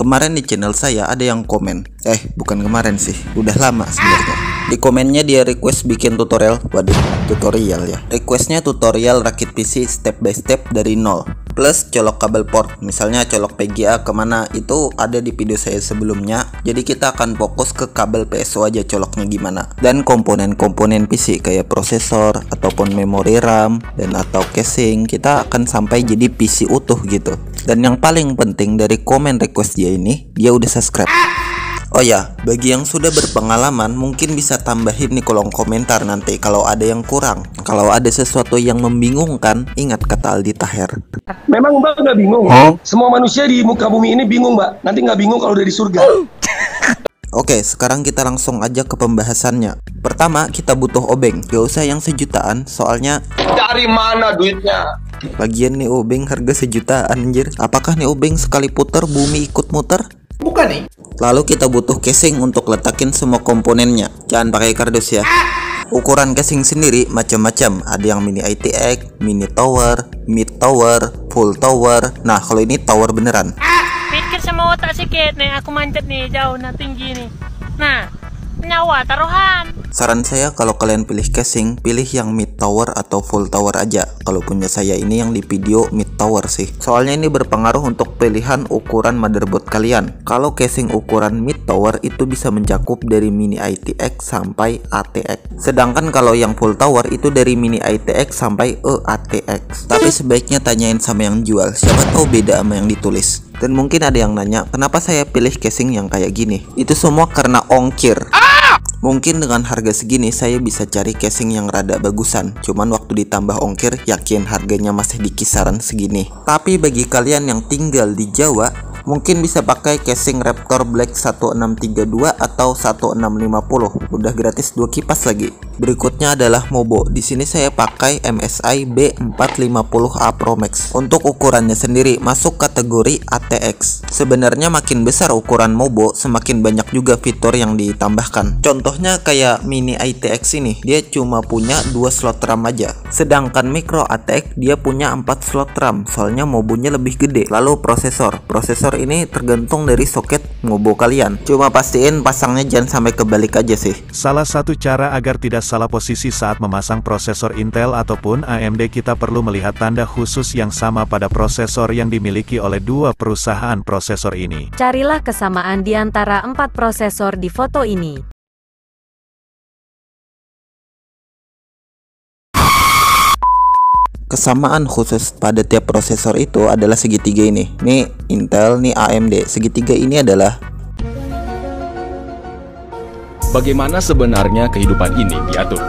Kemarin di channel saya ada yang komen. Bukan kemarin sih, udah lama sebenarnya. Di komennya dia request bikin tutorial. Waduh, tutorial ya. Requestnya tutorial rakit PC step by step dari nol. Plus colok kabel port, misalnya colok PGA kemana, itu ada di video saya sebelumnya. Jadi kita akan fokus ke kabel PSO aja coloknya gimana. Dan komponen-komponen PC kayak prosesor ataupun memori RAM dan atau casing, kita akan sampai jadi PC utuh gitu. Dan yang paling penting dari komen request dia ini, dia udah subscribe. Oh ya, bagi yang sudah berpengalaman mungkin bisa tambahin di kolom komentar nanti kalau ada yang kurang. Kalau ada sesuatu yang membingungkan, ingat kata Aldi Taher. Memang Mbak nggak bingung? Semua manusia di muka bumi ini bingung Mbak. Nanti nggak bingung kalau udah di surga. Oke, sekarang kita langsung aja ke pembahasannya. Pertama, kita butuh obeng. Gak usah yang sejutaan, soalnya Dari mana duitnya? bagian nih obeng harga sejutaan anjir. Apakah nih obeng sekali putar bumi ikut muter? Bukan nih. Lalu kita butuh casing untuk letakin semua komponennya. Jangan pakai kardus ya. Ukuran casing sendiri macam-macam. Ada yang mini ITX, mini tower, mid tower, full tower. Nah, kalau ini tower beneran. Pikir sama otak sikit nih, aku manjat nih jauh nah tinggi nih. Nah, nyawa taruhan. Saran saya kalau kalian pilih casing, pilih yang mid tower atau full tower aja. Kalau punya saya ini yang di video mid tower sih. Soalnya ini berpengaruh untuk pilihan ukuran motherboard kalian. Kalau casing ukuran mid tower itu bisa mencakup dari mini ITX sampai ATX. Sedangkan kalau yang full tower itu dari mini ITX sampai ATX. Tapi sebaiknya tanyain sama yang jual, siapa tahu beda sama yang ditulis. Dan mungkin ada yang nanya, kenapa saya pilih casing yang kayak gini? Itu semua karena ongkir. Mungkin dengan harga segini saya bisa cari casing yang rada bagusan. Cuman waktu ditambah ongkir, yakin harganya masih di kisaran segini. Tapi bagi kalian yang tinggal di Jawa, mungkin bisa pakai casing Raptor Black 1632 atau 1650. Udah gratis 2 kipas lagi. Berikutnya adalah Mobo. Di sini saya pakai MSI B450A Pro Max. Untuk ukurannya sendiri masuk kategori ATX. Sebenarnya makin besar ukuran Mobo, semakin banyak juga fitur yang ditambahkan. Contohnya kayak mini ITX ini, dia cuma punya 2 slot RAM aja. Sedangkan micro ATX dia punya 4 slot RAM, soalnya Mobonya lebih gede. Lalu prosesor ini tergantung dari soket Mobo kalian. Cuma pastiin pasangnya jangan sampai kebalik aja sih. Salah satu cara agar tidak salah posisi saat memasang prosesor Intel ataupun AMD, kita perlu melihat tanda khusus yang sama pada prosesor yang dimiliki oleh dua perusahaan prosesor ini. Carilah kesamaan di antara 4 prosesor di foto ini. Kesamaan khusus pada tiap prosesor itu adalah segitiga ini. Nih Intel, nih AMD. Segitiga ini adalah bagaimana sebenarnya kehidupan ini diatur.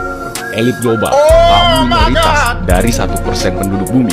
Elit global, kaum minoritas dari 1% penduduk bumi.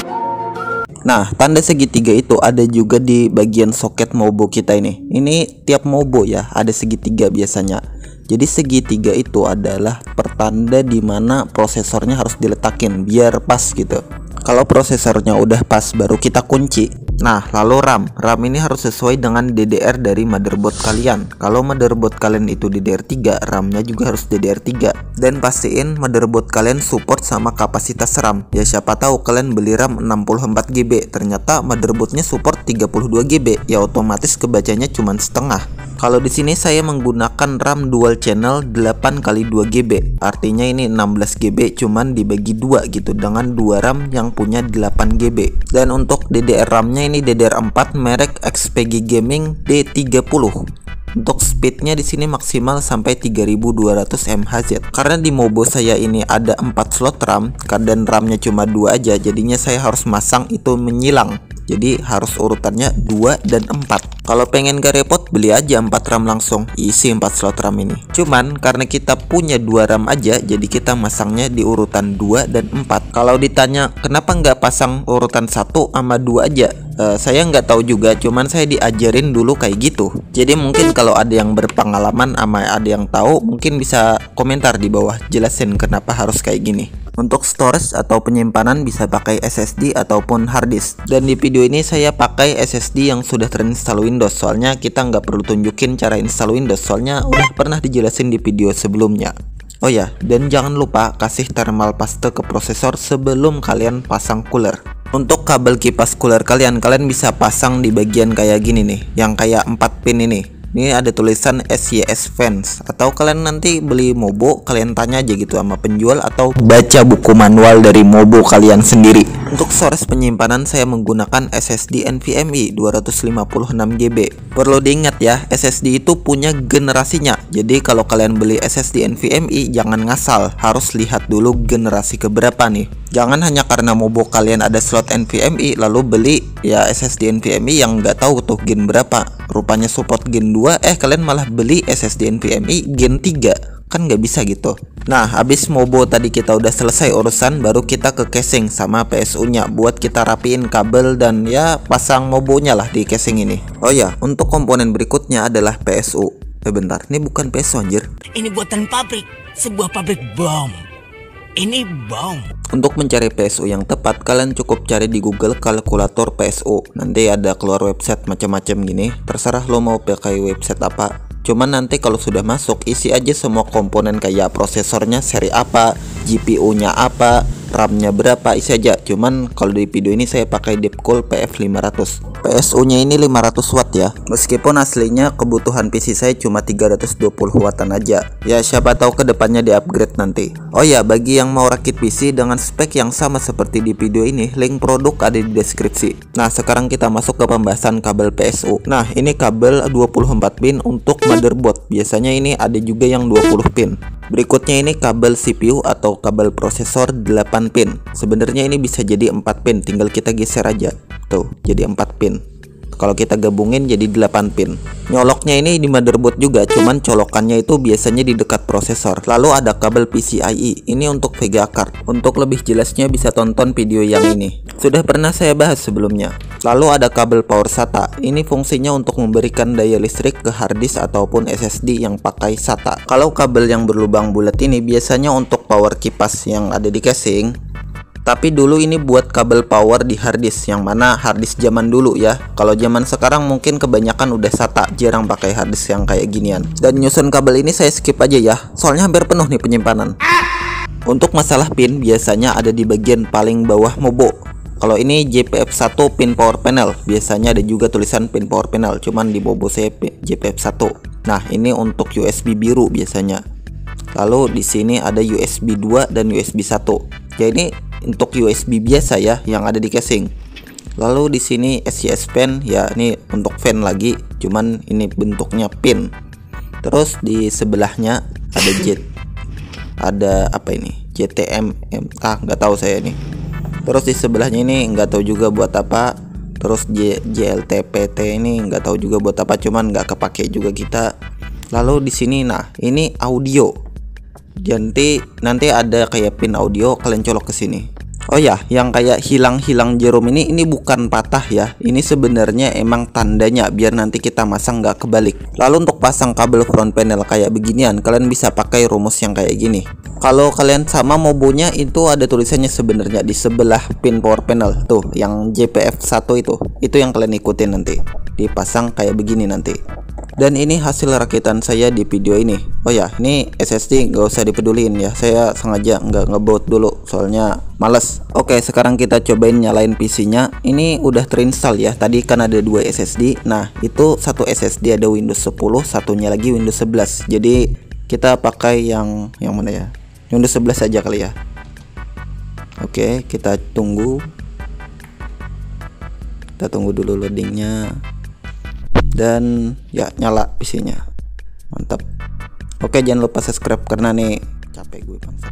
Nah, tanda segitiga itu ada juga di bagian soket Mobo kita ini. Ini tiap Mobo ya, ada segitiga biasanya. Jadi segitiga itu adalah pertanda di mana prosesornya harus diletakin biar pas gitu. Kalau prosesornya udah pas baru kita kunci. Nah, lalu RAM. RAM ini harus sesuai dengan DDR dari motherboard kalian. Kalau motherboard kalian itu DDR3, RAM-nya juga harus DDR3. Dan pastiin motherboard kalian support sama kapasitas RAM. Ya siapa tahu kalian beli RAM 64 GB, ternyata motherboardnya support 32 GB. Ya otomatis kebacanya cuma setengah. Kalau di sini saya menggunakan RAM dual channel 8x2 GB. Artinya ini 16 GB cuman dibagi 2 gitu dengan 2 RAM yang punya 8 GB. Dan untuk DDR RAM-nya ini DDR4 merek XPG Gaming D30. Untuk speednya di sini maksimal sampai 3200 mHz. Karena di Mobo saya ini ada 4 slot RAM dan RAM-nya cuma 2 aja, jadinya saya harus masang itu menyilang. Jadi harus urutannya 2 dan 4. Kalau pengen gak repot, beli aja 4 RAM langsung, isi 4 slot RAM ini. Cuman karena kita punya 2 RAM aja, jadi kita masangnya di urutan 2 dan 4. Kalau ditanya kenapa nggak pasang urutan 1 sama 2 aja, saya nggak tahu juga, cuman saya diajarin dulu kayak gitu. Jadi mungkin kalau ada yang berpengalaman sama ada yang tahu, mungkin bisa komentar di bawah jelasin kenapa harus kayak gini. Untuk storage atau penyimpanan bisa pakai SSD ataupun hard disk. Dan di video ini saya pakai SSD yang sudah terinstall Windows, soalnya kita nggak perlu tunjukin cara install Windows, soalnya udah pernah dijelasin di video sebelumnya. Oh ya, dan jangan lupa kasih thermal paste ke prosesor sebelum kalian pasang cooler. Untuk kabel kipas cooler kalian bisa pasang di bagian kayak gini nih, yang kayak 4 pin ini. Ini ada tulisan SYS Fans. Atau kalian nanti beli Mobo, kalian tanya aja gitu sama penjual atau baca buku manual dari Mobo kalian sendiri. Untuk storage penyimpanan saya menggunakan SSD NVMe 256GB. Perlu diingat ya, SSD itu punya generasinya. Jadi kalau kalian beli SSD NVMe jangan ngasal, harus lihat dulu generasi keberapa nih. Jangan hanya karena Mobo kalian ada slot NVMe lalu beli ya SSD NVMe yang nggak tahu tuh gen berapa. Rupanya support gen 2, kalian malah beli SSD NVMe gen 3. Kan nggak bisa gitu. Nah, habis Mobo tadi kita udah selesai urusan, baru kita ke casing sama PSU-nya buat kita rapiin kabel dan ya pasang Mobonya lah di casing ini. Oh ya, untuk komponen berikutnya adalah PSU. Bentar, ini bukan PSU anjir. Ini buatan pabrik, sebuah pabrik bom. Ini bom. Untuk mencari PSU yang tepat, kalian cukup cari di Google kalkulator PSU. Nanti ada keluar website macam-macam gini. Terserah lo mau pakai website apa. Cuman nanti kalau sudah masuk, isi aja semua komponen kayak prosesornya seri apa, GPU-nya apa, RAM-nya berapa, isi aja. Cuman kalau di video ini saya pakai Deepcool PF500. PSU-nya ini 500 watt ya. Meskipun aslinya kebutuhan PC saya cuma 320 wattan aja. Ya siapa tahu kedepannya di-upgrade nanti. Oh ya, bagi yang mau rakit PC dengan spek yang sama seperti di video ini, link produk ada di deskripsi. Nah, sekarang kita masuk ke pembahasan kabel PSU. Nah, ini kabel 24 pin untuk motherboard. Biasanya ini ada juga yang 20 pin. Berikutnya ini kabel CPU atau kabel prosesor 8 pin. Sebenarnya ini bisa jadi 4 pin, tinggal kita geser aja. Tuh, jadi 4 pin. Kalau kita gabungin jadi 8 pin. Nyoloknya ini di motherboard juga, cuman colokannya itu biasanya di dekat prosesor. Lalu ada kabel PCIe, ini untuk Vega card. Untuk lebih jelasnya bisa tonton video yang ini. Sudah pernah saya bahas sebelumnya. Lalu ada kabel power SATA. Ini fungsinya untuk memberikan daya listrik ke harddisk ataupun SSD yang pakai SATA. Kalau kabel yang berlubang bulat ini biasanya untuk power kipas yang ada di casing. Tapi dulu ini buat kabel power di harddisk, yang mana harddisk zaman dulu ya. Kalau zaman sekarang mungkin kebanyakan udah SATA, jarang pakai harddisk yang kayak ginian. Dan nyusun kabel ini saya skip aja ya, soalnya hampir penuh nih penyimpanan. Untuk masalah pin biasanya ada di bagian paling bawah Mobo. Kalau ini JPF1 pin power panel, biasanya ada juga tulisan pin power panel, cuman di Mobo saya JPF1. Nah, ini untuk USB biru biasanya. Lalu di sini ada USB 2 dan USB 1. Ya ini untuk USB biasa ya yang ada di casing. Lalu di sini SYS fan, ya ini untuk fan lagi, cuman ini bentuknya pin. Terus di sebelahnya ada apa ini? JTM nggak tahu saya ini. Terus di sebelahnya ini nggak tahu juga buat apa. Terus JLTPT ini nggak tahu juga buat apa, cuman nggak kepake juga kita. Lalu di sini nah ini audio. Nanti ada kayak pin audio, kalian colok ke sini. Oh ya, yang kayak hilang-hilang jarum ini bukan patah ya. Ini sebenarnya emang tandanya biar nanti kita masang nggak kebalik. Lalu untuk pasang kabel front panel kayak beginian, kalian bisa pakai rumus yang kayak gini. Kalau kalian sama Mobonya itu ada tulisannya sebenarnya di sebelah pin power panel tuh, yang JPF1 itu yang kalian ikutin nanti. Dipasang kayak begini nanti. Dan ini hasil rakitan saya di video ini. Oh ya, ini SSD nggak usah dipedulin ya. Saya sengaja nggak nge-boot dulu, soalnya males. Oke, sekarang kita cobain nyalain PC-nya. Ini udah terinstall ya. Tadi kan ada 2 SSD. Nah, itu satu SSD ada Windows 10, satunya lagi Windows 11. Jadi kita pakai yang mana ya? Windows 11 aja kali ya. Oke, kita tunggu. Kita tunggu dulu loadingnya. Dan ya nyala PC-nya. Mantap. Oke, jangan lupa subscribe karena nih capek gue bangsat.